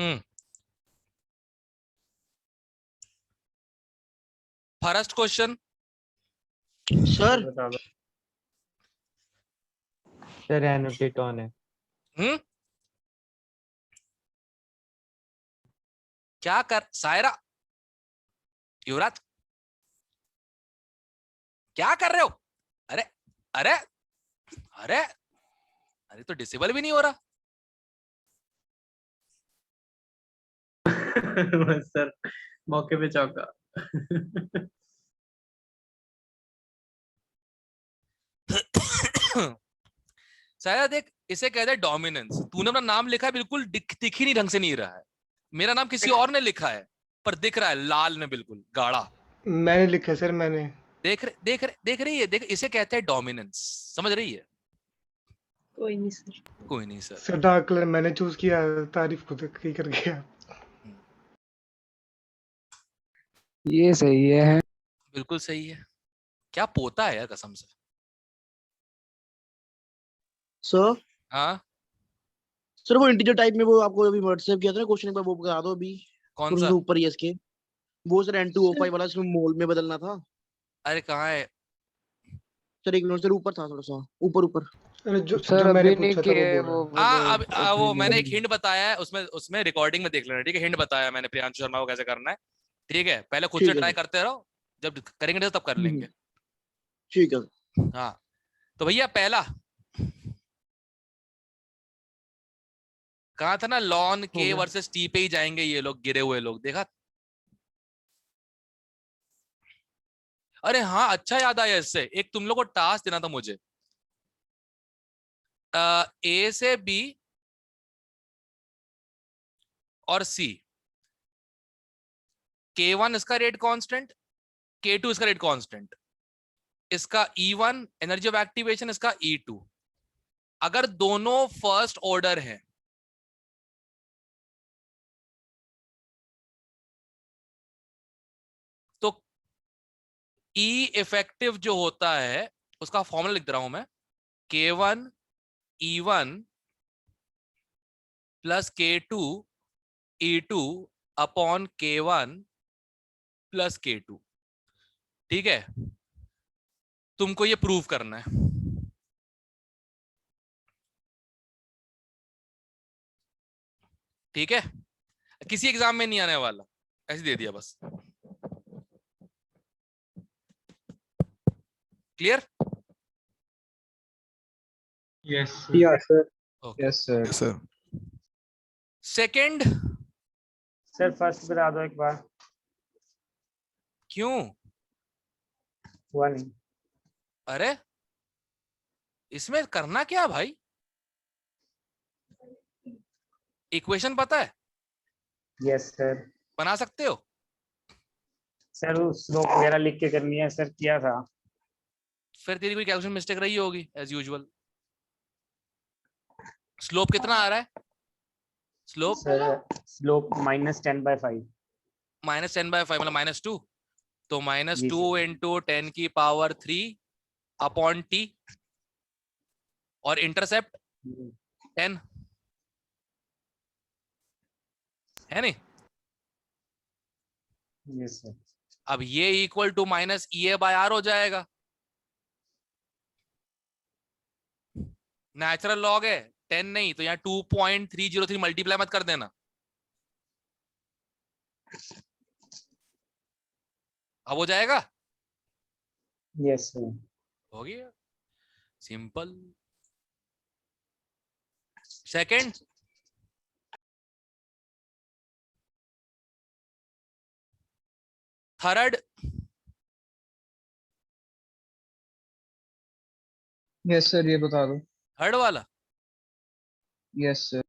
हम्म। First question. Sir बता दो। Sir annotate on है। हम्म। क्या कर सायरा, युवराज, क्या कर रहे हो? अरे अरे अरे अरे, तो डिसेबल भी नहीं हो रहा। बस सर, मौके पे चौका। सायरा देख, इसे कहते हैं डोमिनेंस। तूने अपना नाम लिखा है, बिल्कुल दिख ही नहीं, ढंग से नहीं रहा है। मेरा नाम किसी और ने लिखा है, पर दिख रहा है लाल में, बिल्कुल गाढ़ा। मैंने लिखा सर, मैंने। देख रही है, देख, इसे कहते हैं डोमिनेंस। समझ रही है? कोई नहीं सर। कोई नहीं सर। सर डार्क कलर मैंने चूज किया, तारीफ खुद की कर गया। ये सही है। बिल्कुल सही है। क्या पोता है यार, कसम से। सर हाँ। सर वो इंटीजर टाइप में वो आपको अभी व्हाट्सएप किया था ना क्वेश्चन, एक बार वो बता दो अभी। कौन थोड़ा सा? सा ऊपर ही है इसके। वो सर N2O5 वाला, इसमें मोल में बदलना था। अरे कहाँ है? सर एक मिनट सर, ऊपर था थोड़ा सा ऊपर ऊपर। अरे जो सर जो मैंने अभी नहीं पूछा था वो किए बोल रहा वो है। अब अभी वो मैंने एक नहीं। हिंट बताया है, उसमें उसमें रिकॉर्डिंग में देख लेना, ठीक है? हिंट बताया मैंने प्रियांशु शर्मा को कैसे करना है। ठीक है, पहले खुद से ठीक है ट्राई सर। करते रहो, जब करेंगे तब कर लेंगे। ठीक है। हाँ, तो भैया पहला कहा था ना, लॉन हो के गया। वर्सेस टी पे ही जाएंगे ये लोग, गिरे हुए लोग, देखा? अरे हाँ, अच्छा याद आया इससे, एक तुम लोग को टास्क देना था मुझे। ए से बी और सी, K1 इसका रेट कांस्टेंट, K2 इसका रेट कांस्टेंट, इसका E1 एनर्जी ऑफ एक्टिवेशन, इसका E2। अगर दोनों फर्स्ट ऑर्डर है तो E इफेक्टिव जो होता है उसका फॉर्मूला लिख रहा हूं मैं। K1 E1 plus K2 E2 upon K1 plus K2। ठीक है, तुमको ये प्रूव करना है। ठीक है, किसी एग्जाम में नहीं आने वाला, ऐसे दे दिया बस। Clear? Yes yes sir. Okay. Yes sir. Second. Sir, first बता दो एक बार। क्यों? हुआ नहीं। अरे इसमें करना क्या भाई? इक्वेशन पता है? Yes sir. बना सकते हो? सर स्लोप वगैरह लिख के करनी है सर, किया था। फिर तेरी कोई कैलकुलेशन मिस्टेक रही होगी एज यूजुअल। स्लोप कितना आ रहा है? Slope sir slope -10/5। -10/5 मतलब -2। तो जी -2 सर। इंटू 10⁻³ अपॉन टी, और इंटरसेप्ट 10 है नहीं? Yes sir. अब ये इक्वल टू -EA/R हो जाएगा। नेचुरल लॉग है, 10 नहीं तो यहाँ 2.303 मल्टीप्लाई मत कर देना। अब हो जाएगा? Yes sir. हो गया, simple. Second, third. Yes sir, ये बता दो। थर्ड वाला यस सर।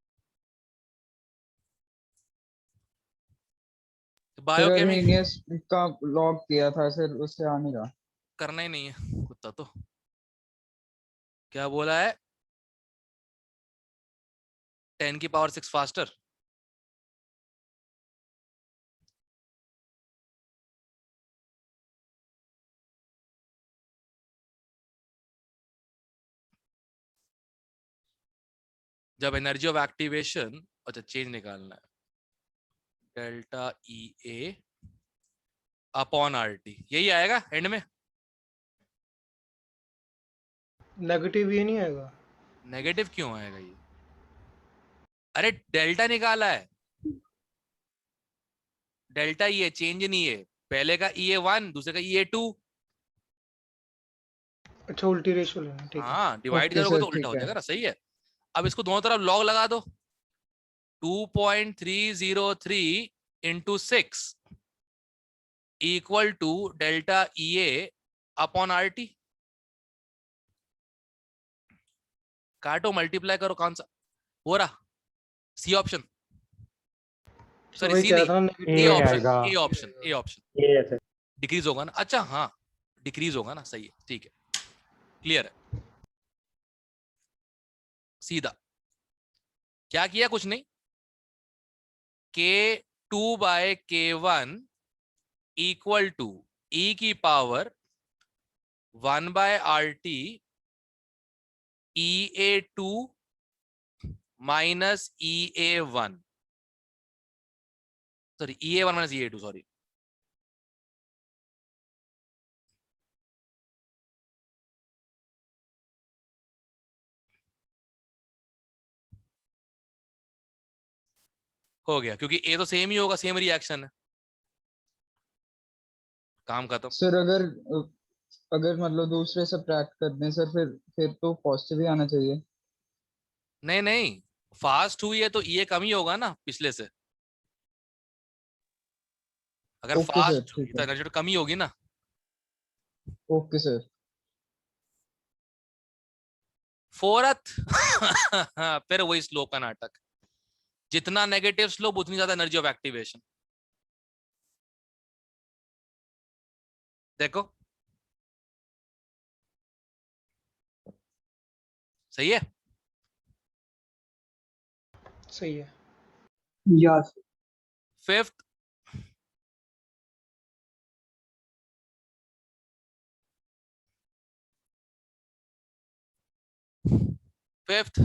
सर बायोकेमिक अर्हेनियस का लॉग किया था सर, उससे आ नहीं रहा। करना ही नहीं है कुत्ता तो। क्या बोला है? 10⁻⁶ फास्टर। जब एनर्जी ऑफ एक्टिवेशन, अच्छा चेंज निकालना है। Delta E A upon R T, यही आएगा एंड में। नेगेटिव ये नहीं आएगा? नेगेटिव क्यों आएगा ये? अरे डेल्टा निकाला है, डेल्टा ई ए चेंज नहीं है, पहले का ई ए 1 दूसरे का ई ए 2। अच्छा उल्टी रेशियो लेना, ठीक है। हाँ डिवाइड Okay, करोगे sir, तो उल्टा ठीक हो है। जाएगा ना, सही है। अब इसको दोनों तरफ लॉग लगा दो, 2.303 into 6 equal to delta E A upon R T. काटो मल्टीप्लाई करो, कौन सा हो रहा? सी ऑप्शन, सॉरी वही सी कह नहीं, रहा था ए ए ऑप्शन, आएगा। A option, A option. ये है सर। डिक्रीज होगा ना? अच्छा हाँ डिक्रीज होगा ना, सही है, ठीक है, क्लियर है। सीधा क्या किया? कुछ नहीं, K2/K1 इक्वल टू E की power 1/RT EA2 minus EA1, sorry EA1 minus EA2, sorry. हो गया, क्योंकि ए तो सेम ही होगा, सेम रिएक्शन है, काम खत्म। सर अगर अगर मतलब दूसरे सब्ट्रैक्ट कर दें सर, फिर तो पॉजिटिव ही आना चाहिए। नहीं नहीं, फास्ट हुई है तो ये कम ही होगा ना पिछले से। अगर ओके सर, फास्ट हुई ठीक तो है। एनर्जी तो कम ही होगी ना। Okay sir. फोर्थ फिर वही स्लो का नाटक, जितना नेगेटिव स्लोप उतनी ज्यादा एनर्जी ऑफ एक्टिवेशन। देखो सही है। सही है। Yes fifth, fifth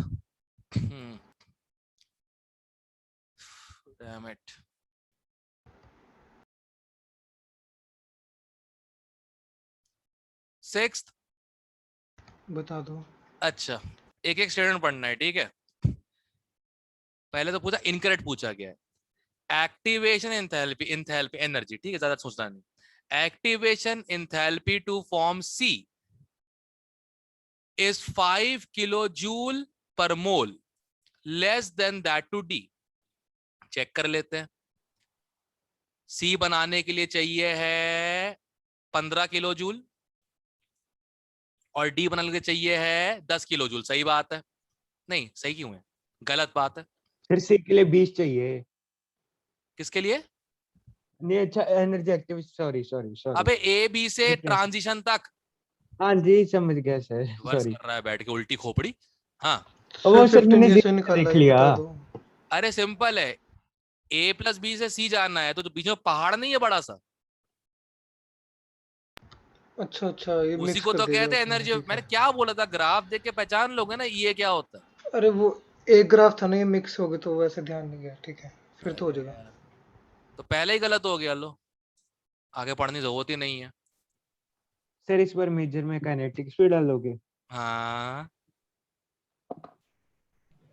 damn it, sixth. बता दो। अच्छा एक एक स्टेटमेंट पढ़ना है, ठीक है। पहले तो पूछा, इनकरेक्ट पूछा गया है। एक्टिवेशन एंथैल्पी, एंथैल्पी एनर्जी, ठीक है, ज्यादा सोचना नहीं। Activation enthalpy to form C is 5 kilojoule per mole, less than that to D. Check कर लेते हैं। सी बनाने के लिए चाहिए है 15 किलोजूल और डी बनाने के लिए चाहिए है 10 किलोजूल। सही बात है? नहीं सही क्यों है? गलत बात है। फिर सी के लिए 20 चाहिए। किसके लिए? नहीं अच्छा energy active, sorry sorry sorry. अबे ए बी से ठीक है। ट्रांजिशन तक हाँ जी समझ गया सर, रिवर्स सॉरी। कर रहा है बैठ के, उल्टी खोपड़ी। हाँ वो सर 15 मैंने कैसे निकाला देख ये लिया। बता दो। अरे सिंपल है, ए प्लस बी से सी जाना है तो जो बीच में पहाड़ नहीं है बड़ा सा, अच्छा अच्छा, ये उसी मिक्स को कर तो दिया कहते हैं आपने, एनर्जी। ठीक है। मैंने क्या बोला था, ग्राफ देख के पहचान लोगे ना ये क्या होता है। अरे वो एक ग्राफ था ना, ये मिक्स हो गए तो वैसे ध्यान नहीं गया, ठीक है फिर तो हो अरे जाएगा। यार, तो पहले ही गलत हो गया, लो आगे पढ़ने की जरूरत ही नहीं है। सर इस बार मेजर में काइनेटिक स्पीड डालोगे? हाँ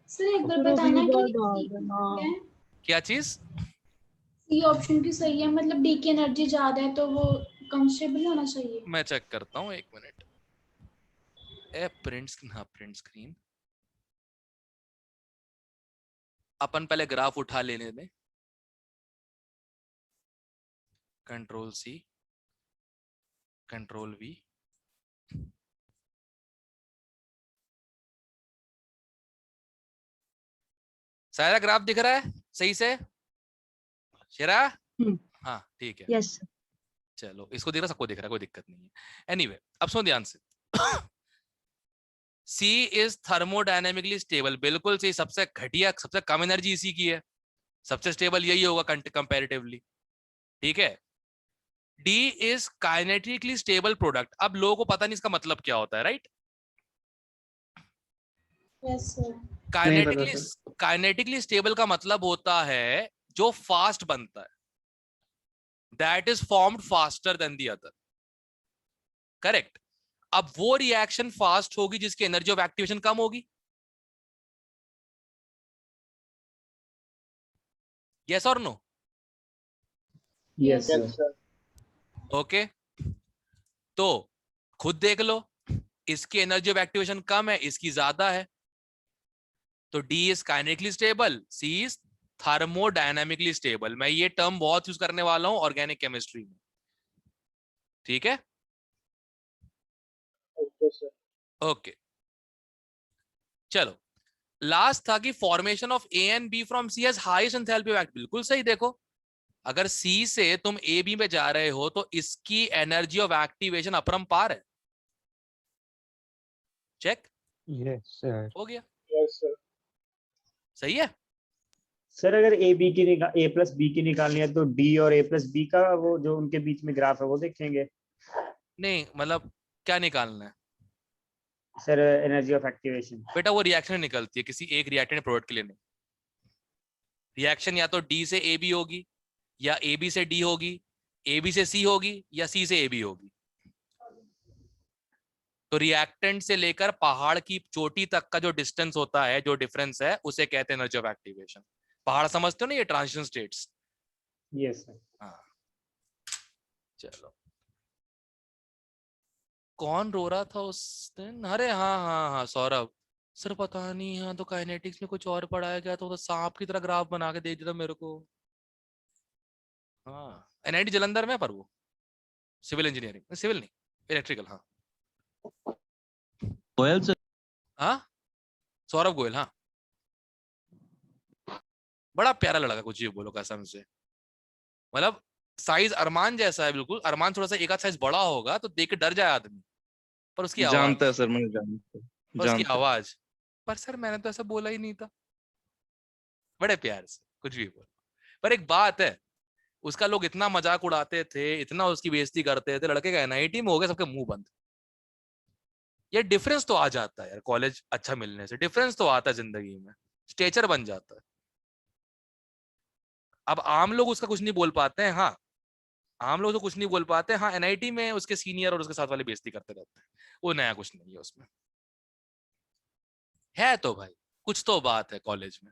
सर एक बार सर अभी बताना बार कि डाल सी देना। है, क्या चीज? सी ऑप्शन की सही है, मतलब डी की एनर्जी ज्यादा है तो वो कंस्टेबल होना चाहिए। मैं चेक करता हूँ, एक मिनट। ए प्रिंट स्क्रीन, हाँ प्रिंट स्क्रीन। अपन पहले ग्राफ उठा लेने में, कंट्रोल सी कंट्रोल वी। सारा ग्राफ दिख रहा है सही से शेरा? हाँ ठीक है, यस चलो इसको दिख रहा, सबको दिख रहा है, कोई दिक्कत नहीं है। एनीवे अब सुनो ध्यान से। C इज थर्मोडायनेमिकली स्टेबल, बिल्कुल सही। सबसे घटिया, सबसे कम एनर्जी इसी की है, सबसे स्टेबल यही होगा कंपैरेटिवली, ठीक है। D is kinetically stable product. अब लोगों को पता नहीं इसका मतलब क्या होता है, राइट? Yes sir. नहीं पता काइनेटिकली स्टेबल का मतलब होता है जो फास्ट बनता है, that is formed faster than the other, correct. अब वो रिएक्शन फास्ट होगी जिसकी एनर्जी ऑफ एक्टिवेशन कम होगी, यस और no? Yes Yes, sir. sir. Okay, तो खुद देख लो, इसकी एनर्जी ऑफ एक्टिवेशन कम है, इसकी ज्यादा है, तो D is kinetically stable, C is thermodynamically stable. मैं ये टर्म बहुत यूज करने वाला हूं ऑर्गेनिक केमिस्ट्री में, ठीक है? Okay, sir. ओके, चलो लास्ट था कि formation of A and B from C has highest enthalpy of act. बिल्कुल सही, देखो अगर C से तुम AB में जा रहे हो तो इसकी एनर्जी ऑफ एक्टिवेशन अपरंपार है। Check yes sir. हो गया, Yes, sir. सही है। सर अगर A प्लस बी की निकालनी है तो D और A प्लस बी का वो जो उनके बीच में ग्राफ है वो देखेंगे नहीं मतलब क्या निकालना है सर, एनर्जी ऑफ एक्टिवेशन। बेटा? वो रिएक्शन निकलती है किसी एक रिएक्टेंट प्रोडक्ट के लिए नहीं। रिएक्शन या तो D से AB होगी, या AB से D होगी, AB से C होगी, या C से AB होगी। तो रिएक्टेंट से लेकर पहाड़ की चोटी तक का जो डिस्टेंस होता है, जो डिफरेंस है, उसे कहते हैं एनर्जी ऑफ एक्टिवेशन। पहाड़ समझते हो ना, ये ट्रांजिशन स्टेट्स। Yes sir. हाँ, चलो कौन रो रहा था उस दिन? अरे हाँ हाँ हाँ, सौरभ सर। पता नहीं, हाँ तो काइनेटिक्स में कुछ और पढ़ाया गया तो सांप की तरह ग्राफ बना के दे दिया मेरे को। हाँ, NIT जलंधर में, पर वो सिविल इंजीनियरिंग, सिविल नहीं, इलेक्ट्रिकल। हाँ गोयल सर। हाँ, सौरभ गोयल। हाँ, बड़ा प्यारा लड़का, कुछ भी बोलो कसम से। मतलब साइज अरमान जैसा है बिल्कुल। अरमान थोड़ा सा एक आध साइज बड़ा होगा तो देख के डर जाए आदमी, पर उसकी आवाज, जानता है सर, मुझे जानता है, पर उसकी जानता है। आवाज। पर सर मैंने तो ऐसा बोला ही नहीं था। बड़े प्यार से कुछ भी बोलो। पर एक बात है, उसका लोग इतना मजाक उड़ाते थे, इतना उसकी बेइज्जती करते थे, लड़के का NIT में हो गया सबके मुंह बंद। ये डिफरेंस तो आ जाता है यार, कॉलेज अच्छा मिलने से डिफरेंस तो आता है जिंदगी में, स्टेचर बन जाता है। अब आम लोग उसका कुछ नहीं बोल पाते हैं। हाँ, आम लोग तो कुछ नहीं बोल पाते। हाँ, NIT में उसके सीनियर और उसके साथ वाले बेइज्जती करते रहते हैं। वो नया कुछ नहीं है उसमें, है तो भाई कुछ तो बात है कॉलेज में।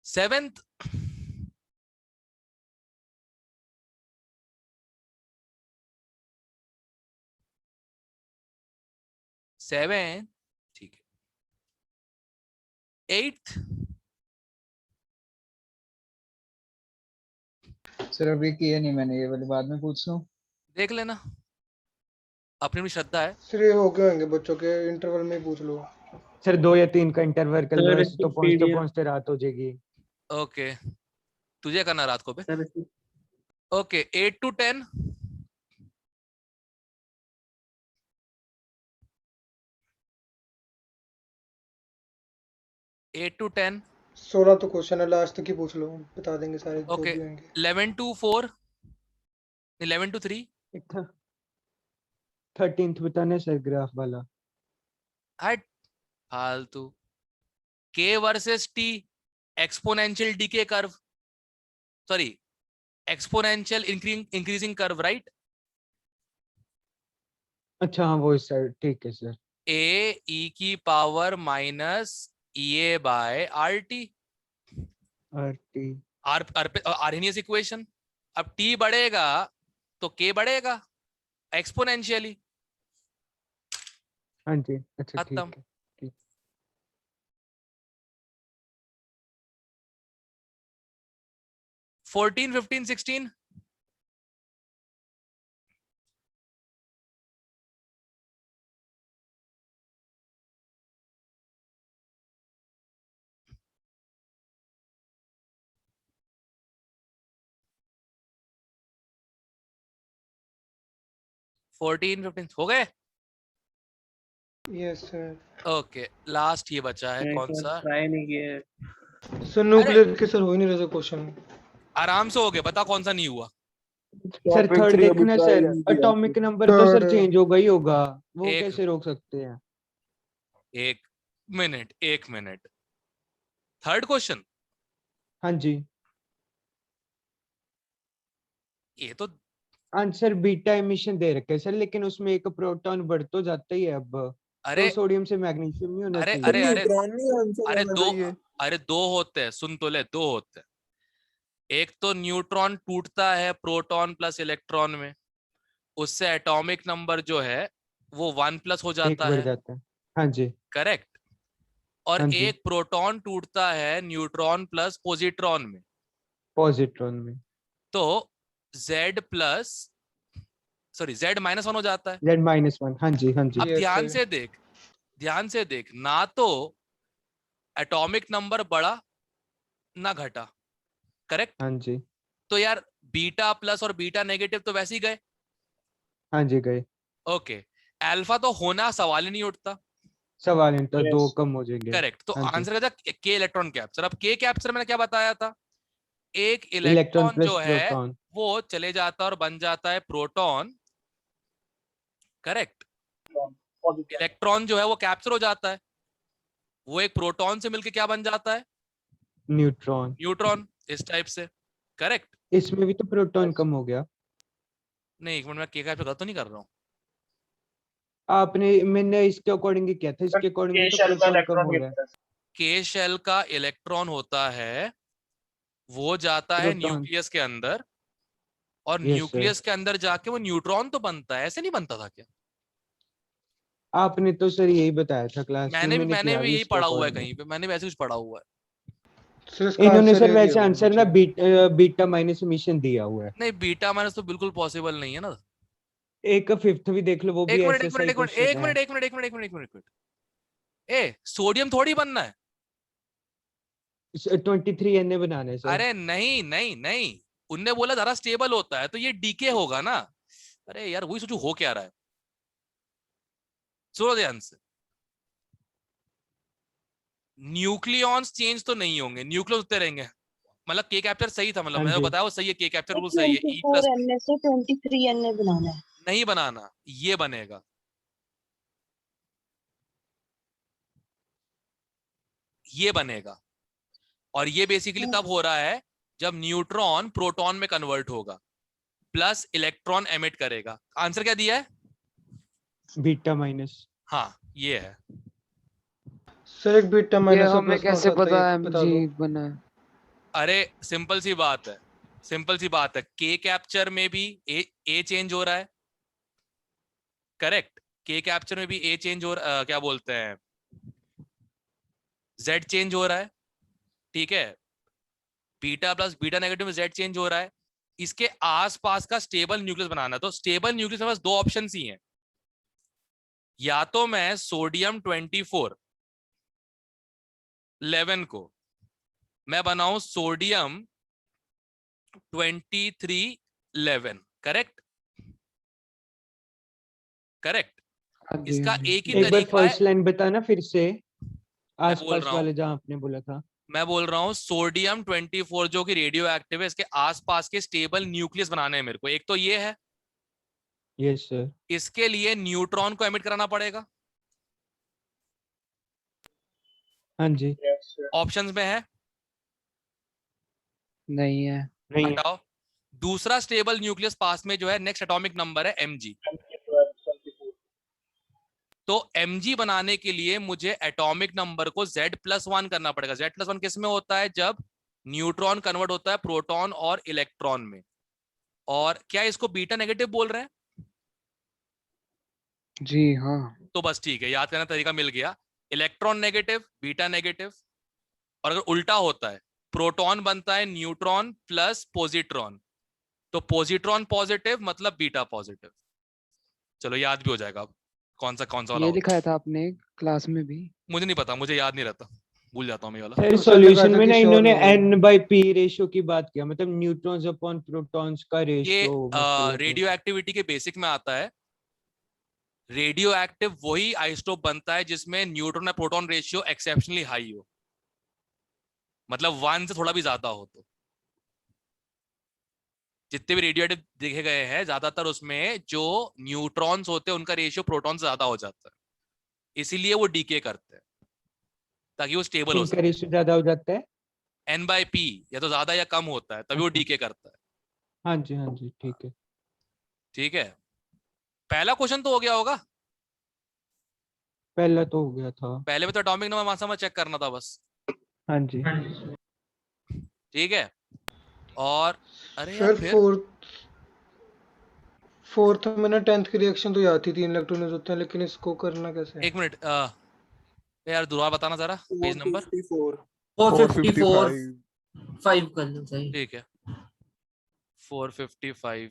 7th ठीक है, 8th सर अभी किए नहीं मैंने, ये वाली बाद में पूछ लूं। देख लेना, अपनी भी श्रद्धा है। सर ये हो गए होंगे बच्चों के, इंटरवल में ही पूछ लो। सर 2 या 3 का इंटरवल कर लो, सर, ऐसे तो पहुंचते पहुंचते रात हो जाएगी। ओके, तुझे करना रात को पे। Sir okay, 8 to 10। Eight to 10। 16 तो क्वेश्चन है, लास्ट तक ही पूछ लो, बता देंगे सारे जो ओके, भी होंगे। 11 to 4, 11 to 3। 13th बताने सर, ग्राफ वाला। हट फालतू। K versus T, exponential decay curve, sorry exponential increasing curve, right? अच्छा हाँ वो सर, ठीक है सर। A e की power minus EA by RT। RT Arrhenius equation. अब T बढ़ेगा तो K बढ़ेगा एक्सपोनेंशियली। हाँ जी, अच्छा ठीक खत्म। है। ठीक। 14, 15, 16। फोर्टीन 15 हो गए। Yes sir. ओके, लास्ट ये बचा है कौन सा? ट्राई नहीं किया। सर न्यूक्लियर के सर हो ही नहीं रहे थे क्वेश्चन। आराम से हो गए, बता कौन सा नहीं हुआ। सर थर्ड देखना सर, एटॉमिक नंबर तो सर चेंज होगा ही होगा, वो एक- कैसे रोक सकते हैं? एक मिनट, 1 मिनट। थर्ड क्वेश्चन हाँ जी, ये तो आंसर बीटा एमिशन दे रखे है सर, लेकिन उसमें एक प्रोटॉन बढ़ तो जाता ही है अब, अरे तो सोडियम से मैग्नीशियम नहीं होना अरे चाहिए। अरे अरे न्यूट्रॉन नहीं आंसर अरे होना दो चाहिए। अरे दो होते हैं, सुन तो ले, दो होते हैं। एक तो न्यूट्रॉन टूटता है प्रोटॉन प्लस इलेक्ट्रॉन में, उससे एटॉमिक नंबर जो है वो 1+ हो एक जाता बढ़ है, जाता है। हाँ जी, करेक्ट। और हाँ जी, एक प्रोटॉन टूटता है न्यूट्रॉन प्लस पॉजिट्रॉन में, पॉजिट्रॉन में तो Z-1 हो जाता है। Z-1। हाँ जी, हाँ जी, अब Yes, ध्यान sir. से देख, ध्यान से देख, ना तो एटॉमिक नंबर बढ़ा ना घटा, करेक्ट। हाँ जी, तो यार बीटा प्लस और बीटा नेगेटिव तो वैसे ही गए, हाँ जी गए। ओके। अल्फा तो होना सवाल ही नहीं उठता, सवाल नहीं था, 2 कम हो जाएंगे। करेक्ट। तो हाँ जी, आंसर क्या था? के इलेक्ट्रॉन कैप्चर। अब के कैप्चर मैंने क्या बताया था? एक इलेक्ट्रॉन इलेक्ट्रॉन प्लस जो है प्रोटॉन। वो चले जाता है और बन जाता है प्रोटॉन, करेक्ट। इलेक्ट्रॉन जो है वो कैप्चर हो जाता है, वो एक प्रोटॉन से मिलके क्या बन जाता है? न्यूट्रॉन। न्यूट्रॉन, इस टाइप से, करेक्ट। इसमें भी तो प्रोटॉन कम हो गया। नहीं, एक मिनट, मैं के कैप्चर गलत तो नहीं कर रहा हूँ? मैंने इसके अकॉर्डिंग ही किया था, इसके अकॉर्डिंग भी तो प्रोटॉन कम हो गया। के शेल का इलेक्ट्रॉन होता है, वो जाता है प्रोटॉन। न्यूक्लियस के अंदर, और यस सर, न्यूक्लियस के अंदर जाके वो न्यूट्रॉन तो बनता है, ऐसे नहीं बनता था क्या? आपने तो सर यही बताया था क्लास में, मैंने मैंने किया भी भी यही इसके पढ़ा हुआ है अकॉर्डिंग। कहीं पे, मैंने वैसे कुछ पढ़ा हुआ है। सर इसका इन्होंने आंसर सर ये वैसे दिया हुआ आंसर ना नीचे। बीटा माइनस एमिशन दिया हुआ है। नहीं, बीटा माइनस तो बिल्कुल पॉसिबल नहीं है ना। एक फिफ्थ भी देख लो, वो भी एक मिनट, एक ऐसा मिनट, ही एक मिनट, क्वेश्चन एक है। मिनट, एक मिनट, एक मिनट, एक मिनट, एक मिनट, एक मिनट। ए, सोडियम थोड़ी बनना है। 23 Na बनाना है सर। अरे नहीं नहीं नहीं, उनने बोला ज्यादा स्टेबल होता है तो ये डीके होगा ना। अरे यार वही सोचू हो क्या रहा है, सुनो ध्यान से। न्यूक्लियॉन्स चेंज तो नहीं होंगे, न्यूक्लियस उतने रहेंगे। मतलब के कैप्चर सही था, मतलब हाँ मैंने जी, बताया वो सही है, के कैप्चर रूल सही है। E+, 24 Na से 23 Na बनाना है। नहीं बनाना, ये बनेगा, ये बनेगा। और ये बेसिकली तब हो रहा है जब न्यूट्रॉन प्रोटॉन में कन्वर्ट होगा, प्लस इलेक्ट्रॉन एमिट करेगा। आंसर क्या दिया है? Beta minus. हाँ, ये है। सर एक बीटा ये माइनस और हमें प्लस कौन कैसे सा होता पता है है ये बता दो। जी बना है? अरे सिंपल सी बात है, सिंपल सी बात है। के कैप्चर में भी ए चेंज हो रहा है, करेक्ट। के कैप्चर में भी ए चेंज हो रहा, क्या बोलते हैं, जेड चेंज हो रहा है, ठीक है। बीटा प्लस बीटा नेगेटिव में जेड चेंज हो रहा है। इसके आसपास का स्टेबल न्यूक्लियस बनाना, तो स्टेबल न्यूक्लियस में बस दो ऑप्शन ही हैं। या तो मैं सोडियम 2411 को मैं बनाऊं सोडियम 2311, करेक्ट, करेक्ट। हाँ जी, इसका हाँ जी। एक ही एक बार तरीका है। फर्स्ट लाइन बताना फिर से, मैं बोल आसपास रहा हूं, वाले जहां आपने बोला था। मैं बोल रहा हूं सोडियम 24 जो कि रेडियो एक्टिव है, इसके आसपास के स्टेबल न्यूक्लियस बनाने हैं मेरे को। एक तो ये है, यस सर। इसके लिए न्यूट्रॉन को एमिट कराना पड़ेगा, हाँ जी, ऑप्शंस में है, नहीं है। नहीं है। हटाओ। दूसरा स्टेबल न्यूक्लियस पास में जो है नेक्स्ट एटॉमिक नंबर है mg। तो mg बनाने के लिए मुझे एटॉमिक नंबर को Z+1 करना पड़ेगा। Z+1 किस में होता है? जब न्यूट्रॉन कन्वर्ट होता है प्रोटॉन और इलेक्ट्रॉन में। और क्या इसको बीटा नेगेटिव बोल रहे हैं? जी हाँ। तो बस ठीक है, याद करना तरीका मिल गया। Electron negative, beta negative. और अगर उल्टा होता है, प्रोटॉन बनता है न्यूट्रॉन प्लस पॉजिट्रॉन, तो पॉजिट्रॉन पॉजिटिव मतलब बीटा पॉजिटिव। चलो याद भी हो जाएगा अब कौन सा वाला ये होता लिखाया था आपने क्लास में भी। है। मुझे नहीं पता, मुझे याद नहीं रहता, भूल जाता हूँ मैं ये वाला। सर तो सर ने सॉल्यूशन कहा था में ना कि इन्होंने श्योर नहीं n/p रेशियो की बात किया, मतलब न्यूट्रॉन्स अपॉन प्रोटॉन्स का ये रेशियो मतलब रेडियो एक्टिविटी के बेसिक में आता है। रेडियो एक्टिव वही आइसोटोप बनता है जिसमें न्यूट्रॉन और प्रोटॉन रेशियो एक्सेप्शनली हाई हो, मतलब 1 से थोड़ा भी ज्यादा हो। तो जितने भी रेडियो एक्टिव देखे गए हैं ज्यादातर उसमें जो न्यूट्रॉन्स होते हैं उनका रेशियो प्रोटॉन से ज्यादा हो जाता है, इसीलिए वो डीके करते हैं ताकि वो स्टेबल हो इनका सके। रेशियो ज्यादा हो जाता है। N/P या तो ज्यादा या कम होता है तभी वो डीके करता है। हाँ जी ठीक है। ठीक है, पहला क्वेश्चन तो हो गया होगा। पहला तो हो गया था। पहले में तो atomic number mass number check करना था बस। हाँ जी। ठीक है, और अरे यार सर फिर फोर्थ में ना 10th की रिएक्शन तो याद थी, 3 इलेक्ट्रॉन होते हैं, लेकिन इसको करना कैसे है? एक मिनट यार दोबारा बताना जरा पेज नंबर। 454 5 कर लो सही। ठीक है 455।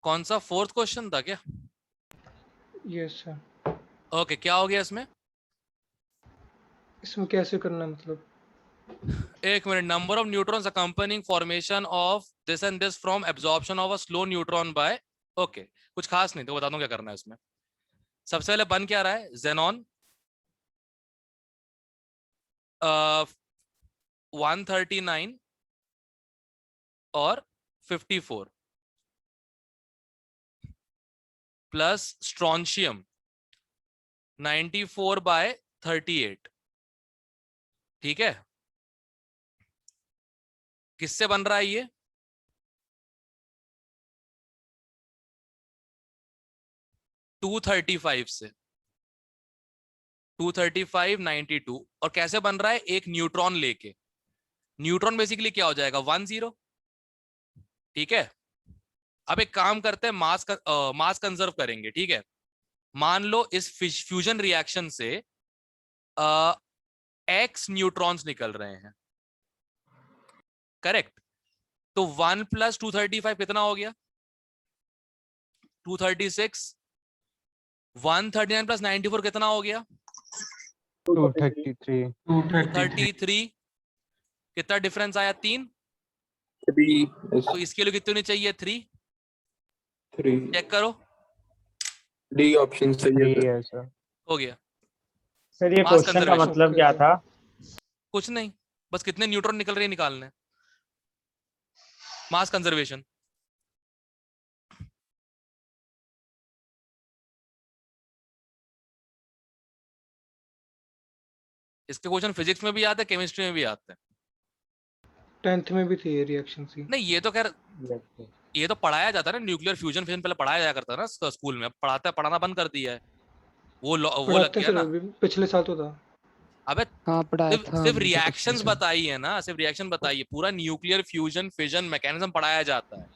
कौन सा फोर्थ क्वेश्चन था क्या? Yes sir. ओके, क्या हो गया इसमें? इसमें कैसे करना है मतलब? एक minute, number of neutrons accompanying formation of this and this from absorption of a slow neutron by. Okay, कुछ खास नहीं तो बता दूं क्या करना है इसमें। सबसे पहले बन क्या रहा है, जेनॉन 139 और 54 प्लस स्ट्रॉन्शियम 94/38। ठीक है, किससे बन रहा है ये? (235) से 235 92। और कैसे बन रहा है? एक न्यूट्रॉन लेके। न्यूट्रॉन बेसिकली क्या हो जाएगा, 10। ठीक है, अब एक काम करते हैं, मास कंजर्व करेंगे। ठीक है, मान लो इस फ्यूजन रिएक्शन से एक्स न्यूट्रॉन्स निकल रहे हैं, करेक्ट? तो 1 + 235 कितना हो गया? 236। 139 + 94 कितना हो गया? 233। 233। कितना डिफरेंस आया? 3। 3 तो इसके लिए कितनी चाहिए? 3। चेक करो, डी ऑप्शन सही है सर। सर। हो गया। सर ये मास क्वेश्चन का कंजर्वेशन मतलब क्या था? कुछ नहीं, बस कितने न्यूट्रॉन निकल रहे हैं निकालने। Mass conservation. इसके क्वेश्चन फिजिक्स में भी आते हैं, केमिस्ट्री में भी आते हैं। 10th में भी थी ये रिएक्शन सी। नहीं ये तो खैर ये तो पढ़ाया जाता है ना, न्यूक्लियर फ्यूजन फिजन पहले पढ़ाया जाया करता है ना स्कूल में, पढ़ाना बंद कर दिया है। वो लग पढ़ाते हैं गया सर ना। अभी, पिछले साल तो था। अबे हाँ पढ़ाया था सिर्फ हमने तो पिछले रिएक्शंस साल। बताई है ना, सिर्फ रिएक्शन बताई है। पूरा न्यूक्लियर फ्यूजन फिजन मैकेनिज्म पढ़ाया जाता है।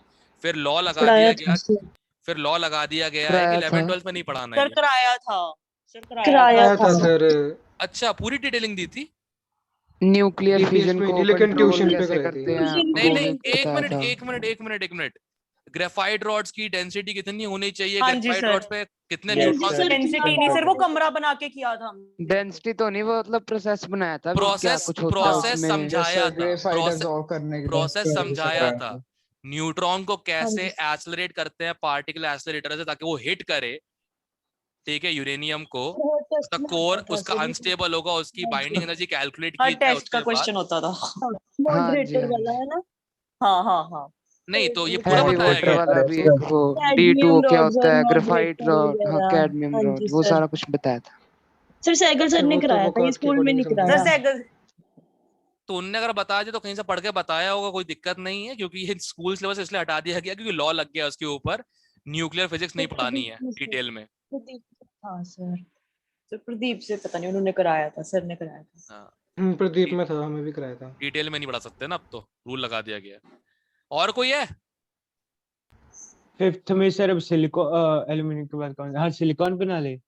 फिर लॉ लगा दिया गया है कि पढ़ाया 11 था 12 में नहीं पढ़ाना है सर ये। कराया था। सर आया था सर अच्छा, पूरी डिटेलिंग दी थी? न्यूक्लियर डीपीएस फ्यूजन में को नहीं, लेकिन कंट्रोल ट्यूशन पे कैसे कराई करते थी। हैं नहीं वो नहीं, भी बताया था। एक मिनट। ग्रेफाइट रॉड्स की डेंसिटी कितनी होनी चाहिए? हाँ जी ग्रेफाइट सर। रॉड्स पे कितने Yes, न्यूट्रॉन? sir. डेंसिटी नहीं सर, वो कमरा बना के किया था हमने। डेंसिटी तो नहीं, वो मतलब प्रोसेस बनाया था वो क्या कुछ होता है प्रोसेस उसमें। समझाया था, ग्रेफाइट एब्जॉर्ब करने के लिए प्रोसेस समझाया था। न्यूट्रॉन को कैसे हाँ एक्सेलरेट करते हैं पार्टिकल एक्सेलरेटर से, ताकि वो हिट करे, ठीक है, यूरेनियम को। टेस्ट तो में कोर आता था उसका सर। अनस्टेबल होगा, उसकी बाइंडिंग एनर्जी कैलकुलेट हर की जाए टेस्ट का उसके बाद। क्वेश्चन होता था। हाँ जी मॉडरेटर हाँ वाला जी। है ना? हाँ हाँ हाँ। नहीं तो ये पूरा हैवी बताया वाटर गया है। वाला भी एक वो D2 कैडमियम क्या रॉड्स होता और है, ग्रेफाइट मॉडरेटर रॉड, हाँ वगैरह। कैडमियम हाँ रॉड, जी वो सर। सारा कुछ बताया था। सर सैगल सर ने वो तो कराया था, ये वकात के स्कूल में नहीं अकॉर्डिंग कराया। समझाया। सर सैगल तो उनने अगर बताया जाए तो कहीं से पढ़ के बताया होगा, कोई दिक्कत नहीं है, क्योंकि ये स्कूल सिलेबस इसलिए हटा दिया गया क्योंकि लॉ लग गया उसके ऊपर। न्यूक्लियर फिजिक्स नहीं पढ़ानी है डिटेल में। प्रदीप हाँ सर। सर प्रदीप से पता नहीं, उन्होंने कराया था, सर ने कराया था। हाँ, प्रदीप में था, हमें भी कराया था। डिटेल में नहीं पढ़ा सकते ना, अब तो रूल लगा दिया गया है। और कोई है? फिफ्थ में सर अब सिलिकॉन एल्यूमिनियम के बाद कौन? हाँ सिलिकॉन बना ले।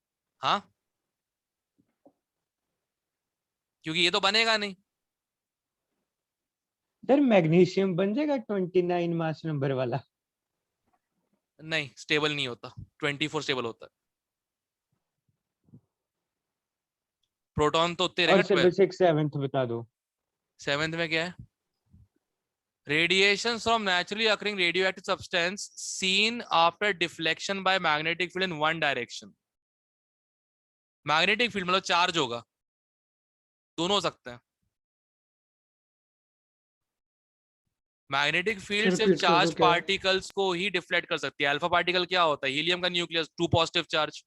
हाँ, क्योंकि ये तो बनेगा नहीं। सर मैग्नीशियम बन जाएगा 29 मास नंबर वाला। नहीं, स्टेबल नहीं होता, 24 स्टेबल होता है। प्रोटॉन तो उतने और रहेगा सर 12। बस एक 7th बता दो। 7th में क्या है? Radiation from naturally occurring radioactive substance seen after deflection by magnetic field in one direction. Magnetic field मतलब चार्ज होगा, दोनों हो सकते हैं। मैग्नेटिक फील्ड सर सिर्फ रिपीट कर दो चार्ज क्या? पार्टिकल्स को ही डिफ्लेक्ट कर सकती है। अल्फा पार्टिकल क्या होता है? हीलियम का न्यूक्लियस, 2 पॉजिटिव चार्ज।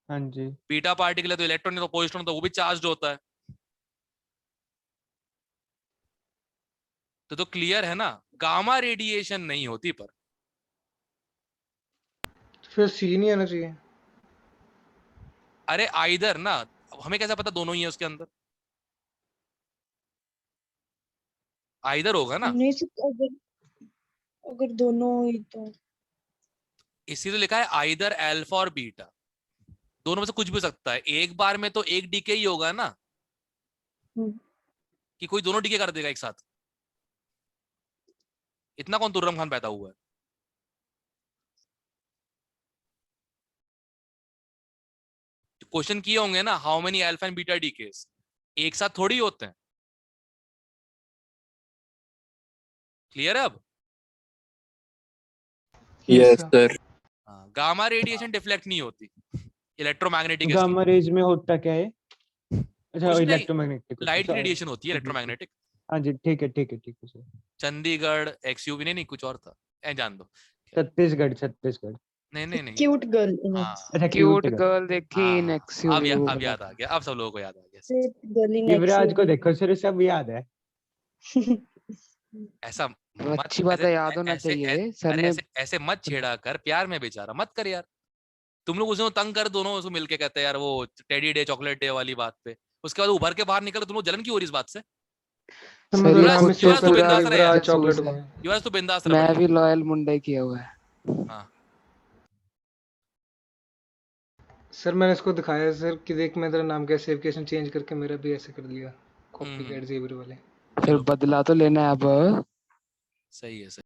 हाँ जी। बीटा पार्टिकल है तो इलेक्ट्रॉन तो पोजिट्रॉन तो वो भी चार्ज होता है। तो क्लियर है ना, गामा रेडिएशन नहीं होती। पर फिर सी नहीं आना चाहिए। अरे आइदर ना, हमें कैसा पता दोनों ही है उसके अंदर? आइदर होगा ना, नहीं सर, अगर अगर दोनों ही तो इसी तो लिखा है आइदर अल्फा और बीटा, दोनों में से कुछ भी हो सकता है। एक बार में तो एक डीके ही होगा ना, कि कोई दोनों डीके कर देगा एक साथ? इतना कौन तुर्रम खान पैदा हुआ है? क्वेश्चन किए होंगे ना, how many alpha and beta decays, एक साथ थोड़ी होते हैं। क्लियर है अब? Yes sir. Gamma radiation deflect नहीं होती, इलेक्ट्रोमैग्नेटिक। गामा रेज में होता क्या है? अच्छा, कुछ नहीं, इलेक्ट्रोमैग्नेटिक लाइट की रेडिएशन होती है इलेक्ट्रोमैग्नेटिक। हाँ जी, ठीक है ठीक है ठीक है सर। चंडीगढ़ एक्सयूवी नहीं कुछ और था, जान दो। छत्तीसगढ़ छत्तीसगढ़। नहीं नहीं नहीं, क्यूट गर्ल। हाँ अच्छा, क्यूट गर्ल देखी हाँ, इन अब याद आ गया, अब सब लोगों को याद आ गया। युवराज को देखो सर, सब याद है। ऐसा तो मत, अच्छी बात है, याद होना ऐसे चाहिए सर अरे ने। ऐसे मत छेड़ा कर, प्यार में बेचारा मत कर यार। तुम लोग उसे तंग कर, दोनों उसको मिलके कहते हैं यार वो टेडी डे चॉकलेट डे वाली बात पे, उसके बाद उभर के बाहर निकल, तुम लोग जलन क्यों हो रही इस बात से? तो सर मतलब ये युवराज नाम में खुद से युवराज तू सर बिंदास रहे यार, युवराज चॉकलेट जासूस है। में। युवराज तू बिंदास रहे मैं बढ़िया। भी लॉयल मुंडे किया हुआ है। हाँ सर मैंने इसको दिखाया सर कि देख मैं तेरा नाम कैसे एप्लीकेशन चेंज करके मेरा भी ऐसे कर दिया, कॉपी हम्म, कैट जेबर वाले। फिर चलो बदला तो लेना है अब। सही है।